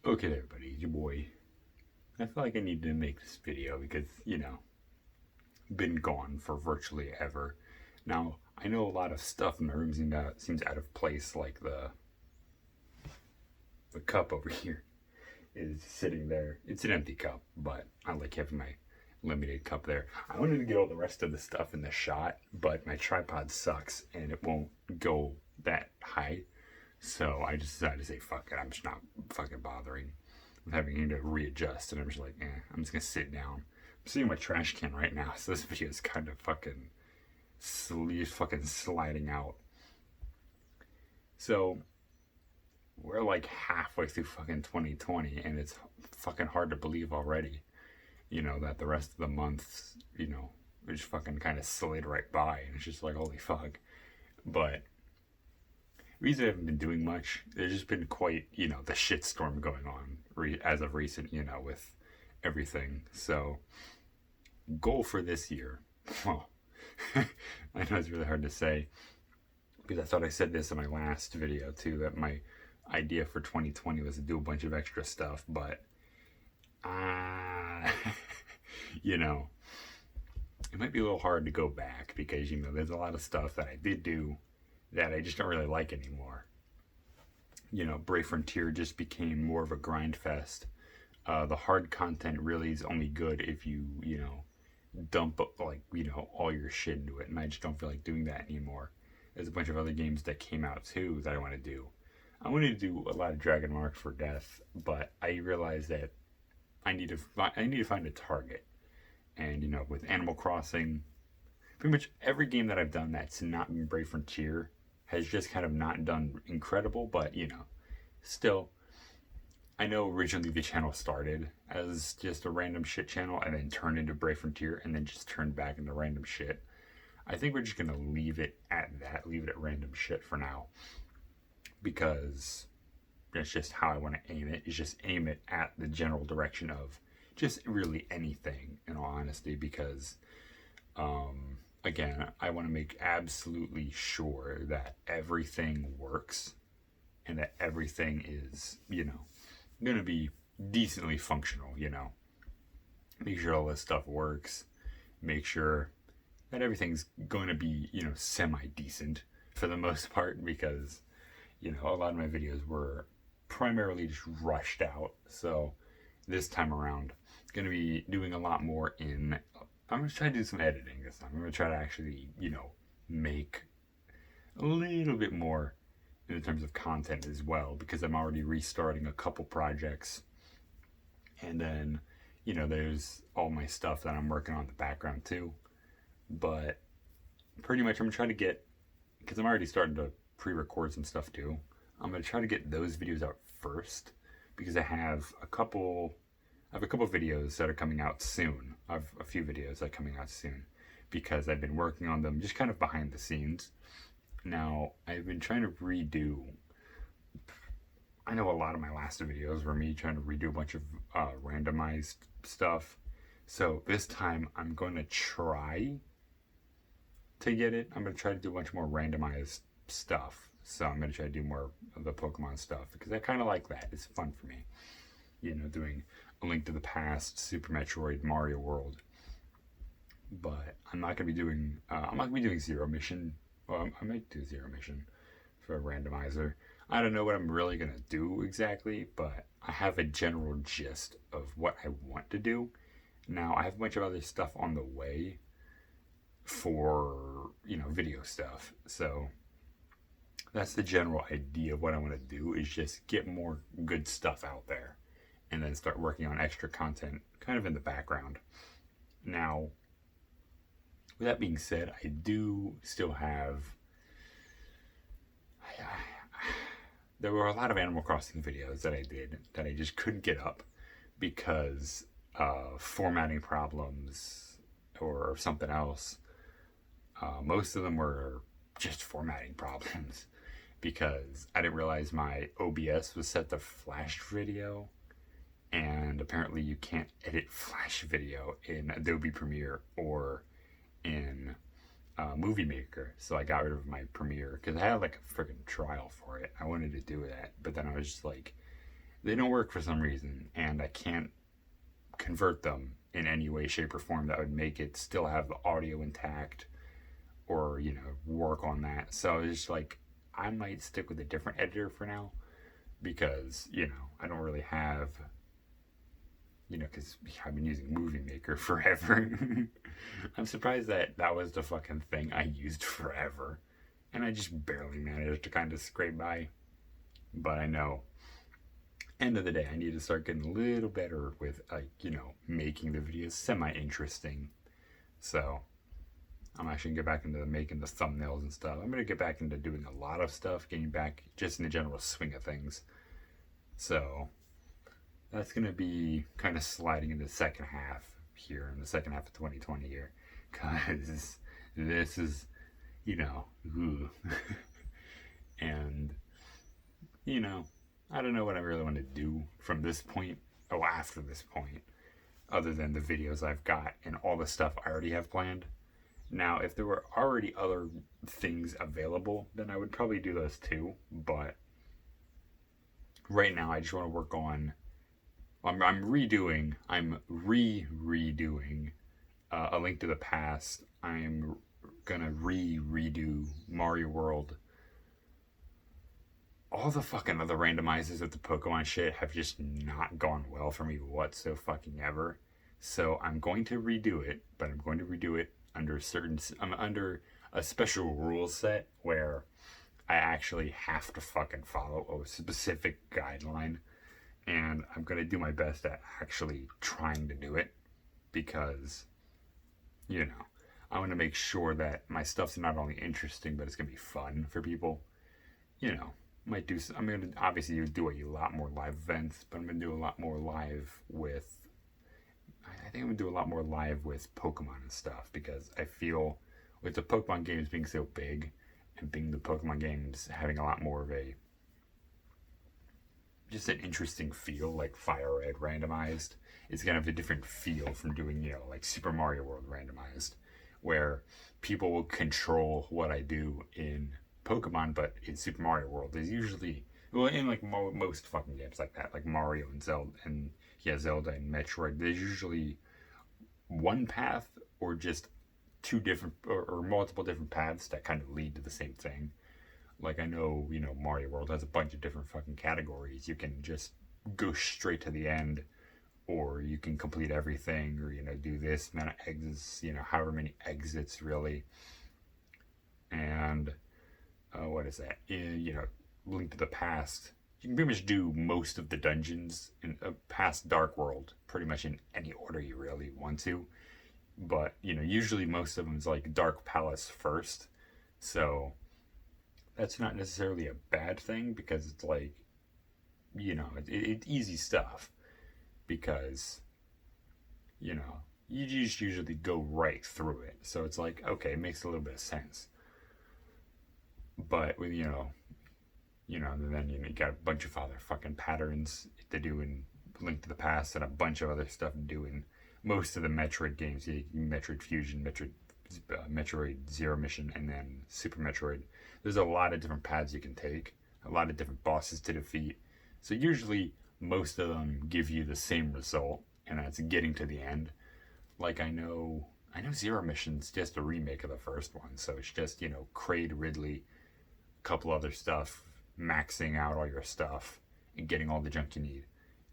Okay, everybody, it's your boy. I feel like I need to make this video because, been gone for virtually ever. Now, I know a lot of stuff in my room seems out of place, like the cup over here is sitting there. It's an empty cup, but I like having my limited cup there. I wanted to get all the rest of the stuff in the shot, but my tripod sucks and it won't go that high. So I just decided to say, fuck it, I'm just not fucking bothering with having to readjust. And I'm just like, I'm just gonna sit down. I'm sitting in my trash can right now, so this video is kind of fucking sliding out. So we're like halfway through fucking 2020, and it's fucking hard to believe already, that the rest of the months, just fucking kind of slid right by, and it's just like, holy fuck. But the reason I haven't been doing much, there's just been quite, the shitstorm going on as of recent, with everything. So, goal for this year, well, I know it's really hard to say because I thought I said this in my last video too, that my idea for 2020 was to do a bunch of extra stuff, but, you know, it might be a little hard to go back because, there's a lot of stuff that I did do that I just don't really like anymore. Brave Frontier just became more of a grind fest. The hard content really is only good if you, dump all your shit into it, and I just don't feel like doing that anymore. There's a bunch of other games that came out too that I want to do. I wanted to do a lot of Dragon Mark for Death, but I realized that I need to find a target. And with Animal Crossing, pretty much every game that I've done that's not been Brave Frontier has just kind of not done incredible, but still, I know originally the channel started as just a random shit channel and then turned into Brave Frontier and then just turned back into random shit. I think we're just gonna leave it at that, leave it at random shit for now, because that's just how I want to aim it. Is just aim it at the general direction of just really anything, in all honesty, because again, I want to make absolutely sure that everything works and that everything is, going to be decently functional, Make sure all this stuff works. Make sure that everything's going to be, semi decent for the most part, because, a lot of my videos were primarily just rushed out. So this time around, going to be doing a lot more I'm going to try to do some editing this time. I'm going to try to actually, make a little bit more in terms of content as well, because I'm already restarting a couple projects. And then, there's all my stuff that I'm working on in the background too. But pretty much I'm trying to get, because I'm already starting to pre-record some stuff too. I'm going to try to get those videos out first, because I have a couple videos that are coming out soon. I have a few videos that are coming out soon because I've been working on them just kind of behind the scenes. Now, I've been trying to redo, I know a lot of my last videos were me trying to redo a bunch of randomized stuff. So this time I'm going to try to get it. I'm going to try to do a bunch more randomized stuff. So I'm going to try to do more of the Pokemon stuff because I kind of like that. It's fun for me. Doing A Link to the Past, Super Metroid, Mario World. But I'm not going to be doing, Zero Mission. Well, I might do Zero Mission for a randomizer. I don't know what I'm really going to do exactly, but I have a general gist of what I want to do. Now, I have a bunch of other stuff on the way for, video stuff. So that's the general idea of what I want to do, is just get more good stuff out there and then start working on extra content kind of in the background. Now, with that being said, I do still have, there were a lot of Animal Crossing videos that I did that I just couldn't get up because of formatting problems or something else. Most of them were just formatting problems because I didn't realize my OBS was set to Flash video, and apparently you can't edit Flash video in Adobe Premiere or in Movie Maker. So I got rid of my Premiere because I had like a freaking trial for it. I wanted to do that, but then I was just like, they don't work for some reason, and I can't convert them in any way, shape, or form that would make it still have the audio intact or, work on that. So it's just like, I might stick with a different editor for now because, I don't really have, because I've been using Movie Maker forever. I'm surprised that was the fucking thing I used forever. And I just barely managed to kind of scrape by. But I know, end of the day, I need to start getting a little better with, making the videos semi-interesting. So, I'm actually going to get back into making the thumbnails and stuff. I'm going to get back into doing a lot of stuff, getting back just in the general swing of things. So, that's going to be kind of sliding into the second half here, in the second half of 2020 here. Because this is, and, I don't know what I really want to do from this point, after this point, other than the videos I've got and all the stuff I already have planned. Now, if there were already other things available, then I would probably do those too, but right now I just want to work on, I'm redoing A Link to the Past. I'm gonna redo Mario World. All the fucking other randomizers of the Pokemon shit have just not gone well for me whatsoever. So I'm going to redo it, but I'm going to redo it under under a special rule set where I actually have to fucking follow a specific guideline, and I'm going to do my best at actually trying to do it because, I want to make sure that my stuff's not only interesting, but it's going to be fun for people. I'm going to obviously do a lot more live events, but I'm going to do a lot more live with, I think I'm going to do a lot more live with Pokemon and stuff, because I feel with the Pokemon games being so big and being the Pokemon games having a lot more of just an interesting feel, like Fire Red randomized, it's going to have a different feel from doing, like Super Mario World randomized, where people will control what I do in Pokemon, but in Super Mario World, there's usually, well, in like most fucking games like that, like Mario and Zelda and Zelda and Metroid, there's usually one path or just two different or multiple different paths that kind of lead to the same thing. Like I know, Mario World has a bunch of different fucking categories. You can just go straight to the end, or you can complete everything, or do this amount of exits, however many exits really. And what is that? Link to the Past. You can pretty much do most of the dungeons in past Dark World pretty much in any order you really want to. But, usually most of them is like Dark Palace first. So that's not necessarily a bad thing, because it's like, it's easy stuff. Because, you just usually go right through it. So it's like, okay, it makes a little bit of sense. But with, and then, you got a bunch of other fucking patterns to do in Link to the Past, and a bunch of other stuff to do in most of the Metroid games. Metroid Fusion, Metroid Zero Mission, and then Super Metroid. There's a lot of different paths you can take, a lot of different bosses to defeat. So usually most of them give you the same result, and that's getting to the end. Like I know Zero Mission's just a remake of the first one, so it's just, Kraid, Ridley, couple other stuff, maxing out all your stuff and getting all the junk you need,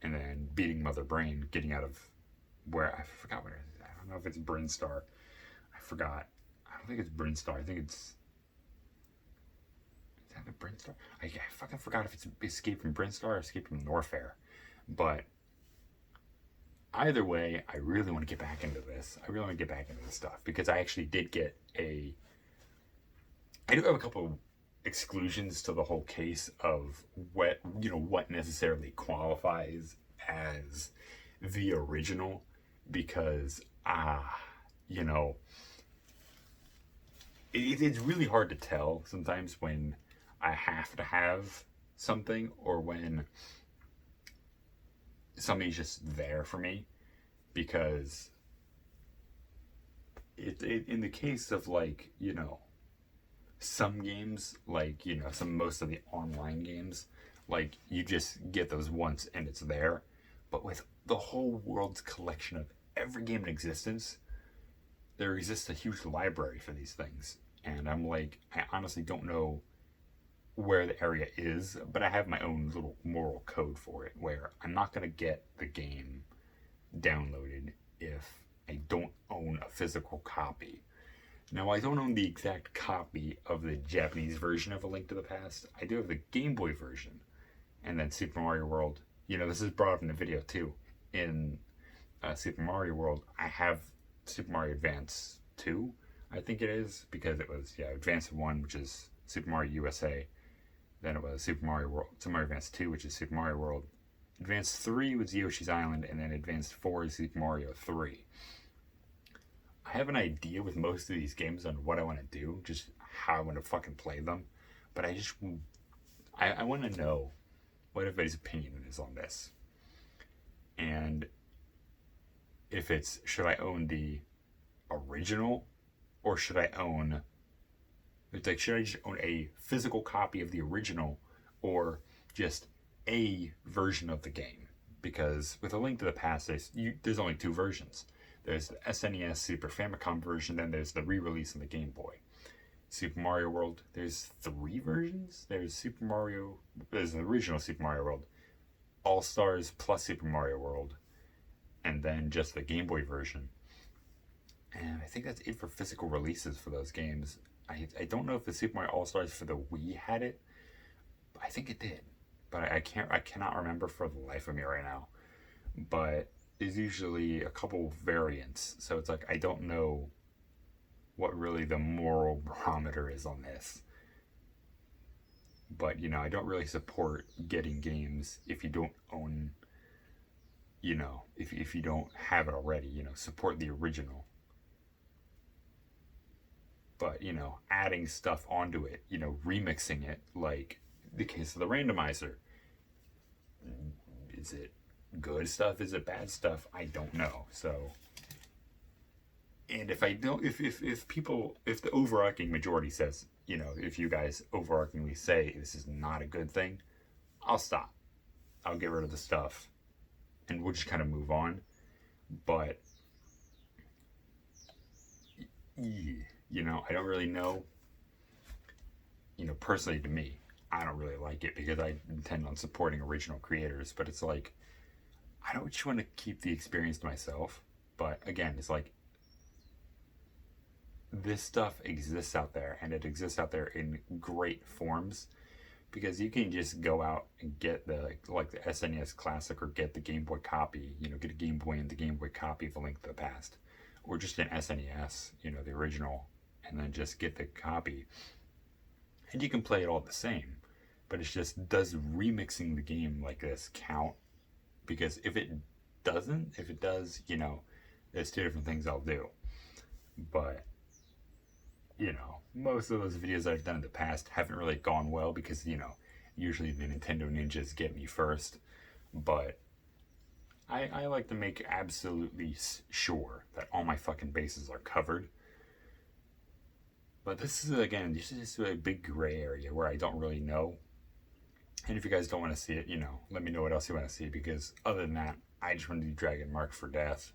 and then beating Mother Brain, getting out of where I forgot where it is. I don't know if it's Brinstar. I forgot. I don't think it's Brinstar. I think it's, is that the Brinstar? I fucking forgot if it's Escape from Brinstar or Escape from Norfair. But either way, I really want to get back into this. I really want to get back into this stuff, because I actually did get I do have a couple exclusions to the whole case of what necessarily qualifies as the original, because it's really hard to tell sometimes when I have to have something, or when something's just there for me, because in the case of, like, some games, like, most of the online games, Like, you just get those once and it's there. But with the whole world's collection of every game in existence, there exists a huge library for these things. And I'm like, I honestly don't know where the area is, but I have my own little moral code for it where I'm not going to get the game downloaded if I don't own a physical copy. Now, I don't own the exact copy of the Japanese version of A Link to the Past. I do have the Game Boy version. And then Super Mario World. You know, this is brought up in the video too. In Super Mario World, I have Super Mario Advance 2, I think it is, because it was, Advance 1, which is Super Mario USA. Then it was Super Mario Advance 2, which is Super Mario World. Advance 3 was Yoshi's Island, and then Advance 4 is Super Mario 3. I have an idea with most of these games on what I want to do, just how I want to fucking play them. But I want to know what everybody's opinion is on this. And if it's, should I own the original, or should I own, it's like, should I just own a physical copy of the original, or just a version of the game? Because with A Link to the Past, there's only two versions. There's the SNES Super Famicom version, then there's the re-release on the Game Boy. Super Mario World, there's three versions. There's the original Super Mario World, All-Stars plus Super Mario World, and then just the Game Boy version. And I think that's it for physical releases for those games. I don't know if the Super Mario All-Stars for the Wii had it. I think it did, but I cannot remember for the life of me right now. But there's usually a couple variants, so it's like I don't know what really the moral barometer is on this. But, I don't really support getting games if you don't own, if you don't have it already, support the original. But, adding stuff onto it, remixing it, like the case of the randomizer. Is it good stuff? Is it bad stuff? I don't know. So, and if I don't, if the overarching majority says, if you guys overarchingly say this is not a good thing, I'll stop. I'll get rid of the stuff and we'll just kind of move on. But, I don't really know. Personally to me, I don't really like it because I intend on supporting original creators. But it's like, I don't just want to keep the experience to myself. But again, it's like, this stuff exists out there, and it exists out there in great forms, because you can just go out and get the SNES Classic, or get the Game Boy copy, get a Game Boy and the Game Boy copy of A Link to the Past, or just an SNES, the original, and then just get the copy, and you can play it all the same. But it's just, does remixing the game like this count? Because if it does, there's two different things I'll do. But most of those videos I've done in the past haven't really gone well because, usually the Nintendo ninjas get me first. But I like to make absolutely sure that all my fucking bases are covered. But this is just a big gray area where I don't really know. And if you guys don't want to see it, let me know what else you want to see. Because other than that, I just want to do Dragon Mark for Death.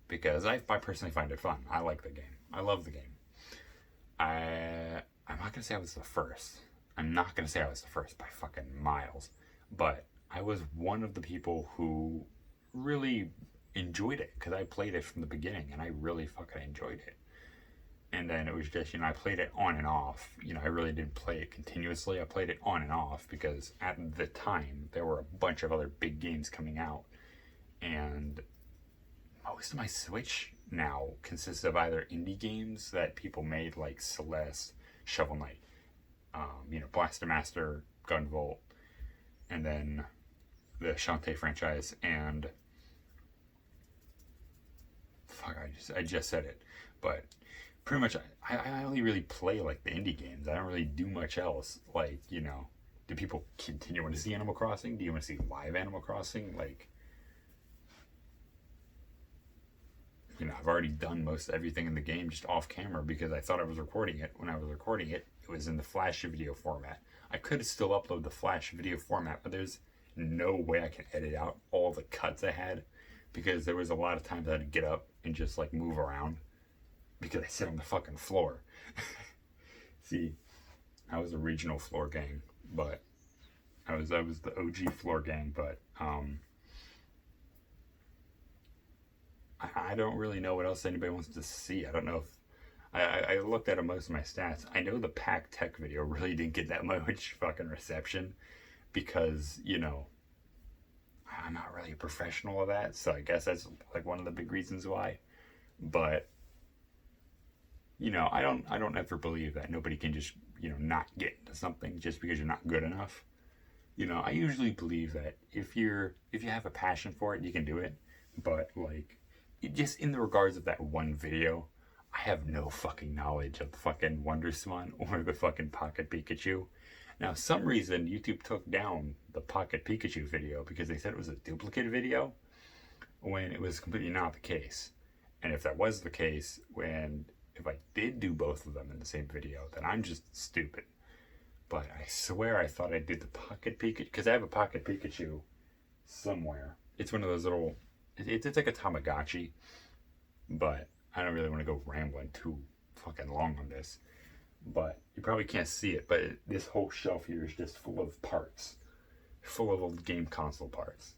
Because I personally find it fun. I like the game. I love the game. I'm not going to say I was the first. I'm not going to say I was the first by fucking miles. But I was one of the people who really enjoyed it. Because I played it from the beginning. And I really fucking enjoyed it. And then it was just, I played it on and off. I really didn't play it continuously. I played it on and off because at the time, there were a bunch of other big games coming out. And most of my Switch now consists of either indie games that people made, like Celeste, Shovel Knight, Blaster Master, Gunvolt, and then the Shantae franchise, and fuck, I just said it, but pretty much I only really play like the indie games. I don't really do much else. Like, do people continue to see Animal Crossing? Do you want to see live Animal Crossing? Like, I've already done most everything in the game just off camera because I thought I was recording it. When I was recording it, it was in the Flash video format. I could still upload the Flash video format, but there's no way I can edit out all the cuts I had, because there was a lot of times I had to get up and just like move around because I sit on the fucking floor. See, I was a regional floor gang, but I was the OG floor gang, but I don't really know what else anybody wants to see. I don't know if I looked at most of my stats. I know the Pack Tech video really didn't get that much fucking reception because, you know, I'm not really a professional of that, so I guess that's like one of the big reasons why. But you know, I don't ever believe that nobody can just, you know, not get into something just because you're not good enough. You know, I usually believe that if you have a passion for it, you can do it. But like, just in the regards of that one video, I have no fucking knowledge of the fucking WonderSwan or the fucking Pocket Pikachu. Now, some reason YouTube took down the Pocket Pikachu video because they said it was a duplicate video, when it was completely not the case. And if that was the case, if I did do both of them in the same video, then I'm just stupid. But I swear I thought I did the Pocket Pikachu, because I have a Pocket Pikachu somewhere. It's one of those little, it's like a Tamagotchi, but I don't really want to go rambling too fucking long on this. But you probably can't see it, but this whole shelf here is just full of parts. Full of old game console parts.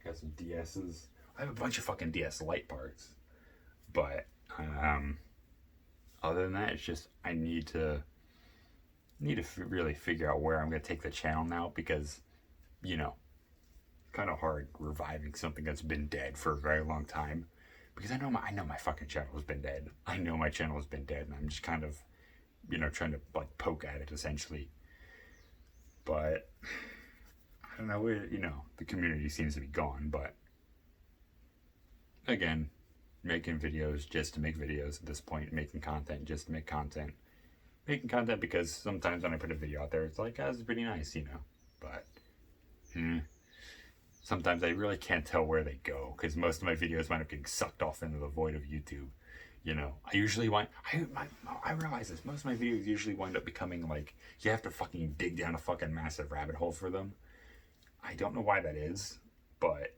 Got some DS's. I have a bunch of fucking DS Lite parts. But, other than that, it's just, I need to really figure out where I'm going to take the channel now, because, you know, it's kind of hard reviving something that's been dead for a very long time. Because I know my fucking channel has been dead. I know my channel has been dead, and I'm just kind of, you know, trying to like poke at it essentially. But I don't know, you know, the community seems to be gone. But again, making videos just to make videos at this point, making content just to make content, making content because sometimes when I put a video out there, it's like, oh, this is pretty nice, you know. But sometimes I really can't tell where they go, because most of my videos wind up getting sucked off into the void of YouTube. You know, I realize this, most of my videos usually wind up becoming like, you have to fucking dig down a fucking massive rabbit hole for them. I don't know why that is, but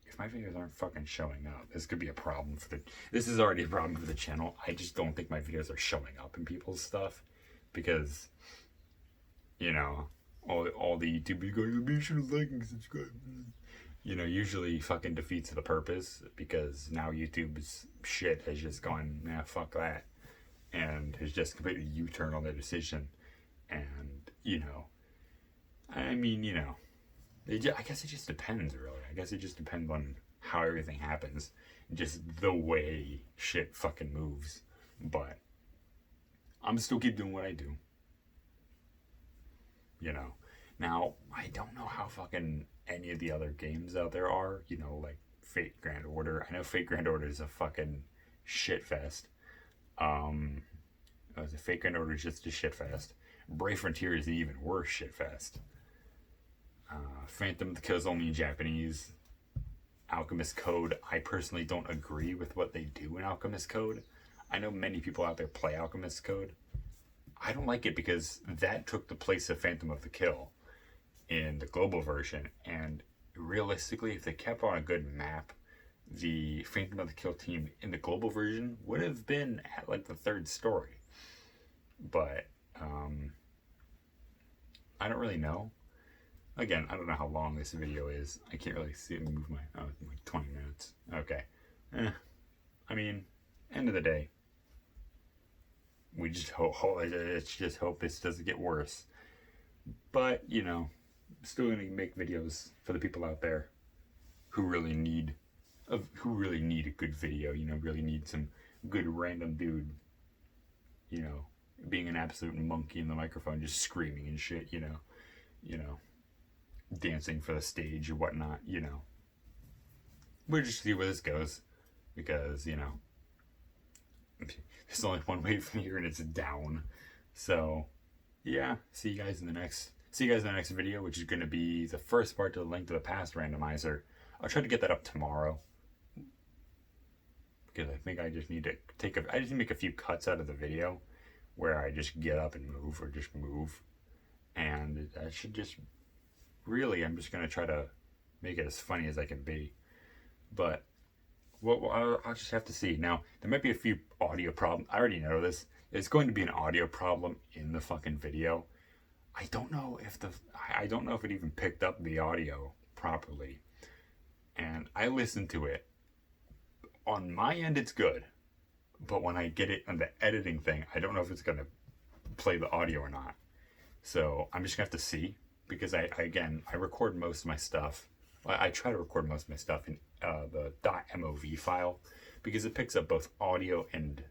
if my videos aren't fucking showing up, this could be a problem this is already a problem for the channel. I just don't think my videos are showing up in people's stuff, because, you know, all the YouTube going, be sure to like and subscribe, you know, usually fucking defeats the purpose, because now YouTube's shit has just gone, nah, fuck that, and has just completely U-turned on their decision. And, you know, I mean, you know, I guess it just depends, really. I guess it just depends on how everything happens, just the way shit fucking moves. But I'm still keep doing what I do. You know, now I don't know how fucking any of the other games out there are, you know, like Fate Grand Order. I know Fate Grand Order is a fucking shit fest. Fate Grand Order is just a shit fest. Brave Frontier is an even worse shit fest. Phantom of the Kill is only in Japanese. Alchemist Code, I personally don't agree with what they do in Alchemist Code. I know many people out there play Alchemist Code. I don't like it because that took the place of Phantom of the Kill in the global version, and realistically, if they kept on a good map, the Phantom of the Kill team in the global version would have been at like the third story. But I don't really know. Again, I don't know how long this video is. I can't really see it move my, like 20 minutes. Okay. I mean, end of the day, we just let's just hope this doesn't get worse. But, you know, still going to make videos for the people out there who really need a good video, you know, really need some good random dude, you know, being an absolute monkey in the microphone, just screaming and shit, you know, dancing for the stage or whatnot, you know. We'll just see where this goes, because, you know, there's only one way from here and it's down. So yeah, see you guys in the next video, which is going to be the first part to the Link to the Past randomizer. I'll try to get that up tomorrow, because I think I just need to make a few cuts out of the video where I just get up and move or just move. And that should just really, I'm just going to try to make it as funny as I can be. But I'll just have to see. Now, there might be a few audio problems. I already know this. There's going to be an audio problem in the fucking video. I don't know if it even picked up the audio properly. And I listened to it. On my end, it's good. But when I get it on the editing thing, I don't know if it's going to play the audio or not. So I'm just going to have to see. Because I record most of my stuff. I try to record most of my stuff in the .mov file. Because it picks up both audio and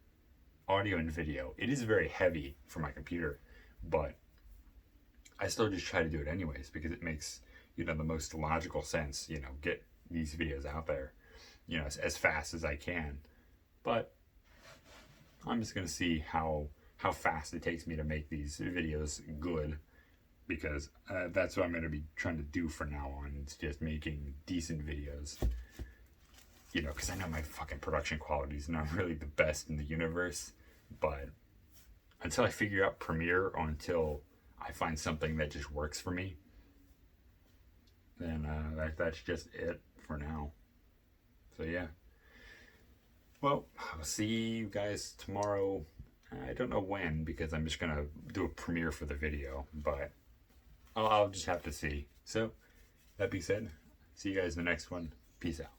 video. It is very heavy for my computer. But I still just try to do it anyways. Because it makes, the most logical sense. Get these videos out there, as fast as I can. But I'm just gonna see how fast it takes me to make these videos good, because that's what I'm gonna be trying to do from now on. It's just making decent videos, because I know my fucking production quality is not really the best in the universe. But until I figure out Premiere, or until I find something that just works for me, then that's just it for now. So yeah. Well, I'll see you guys tomorrow. I don't know when, because I'm just gonna do a premiere for the video, but I'll just have to see. So, that being said, see you guys in the next one. Peace out.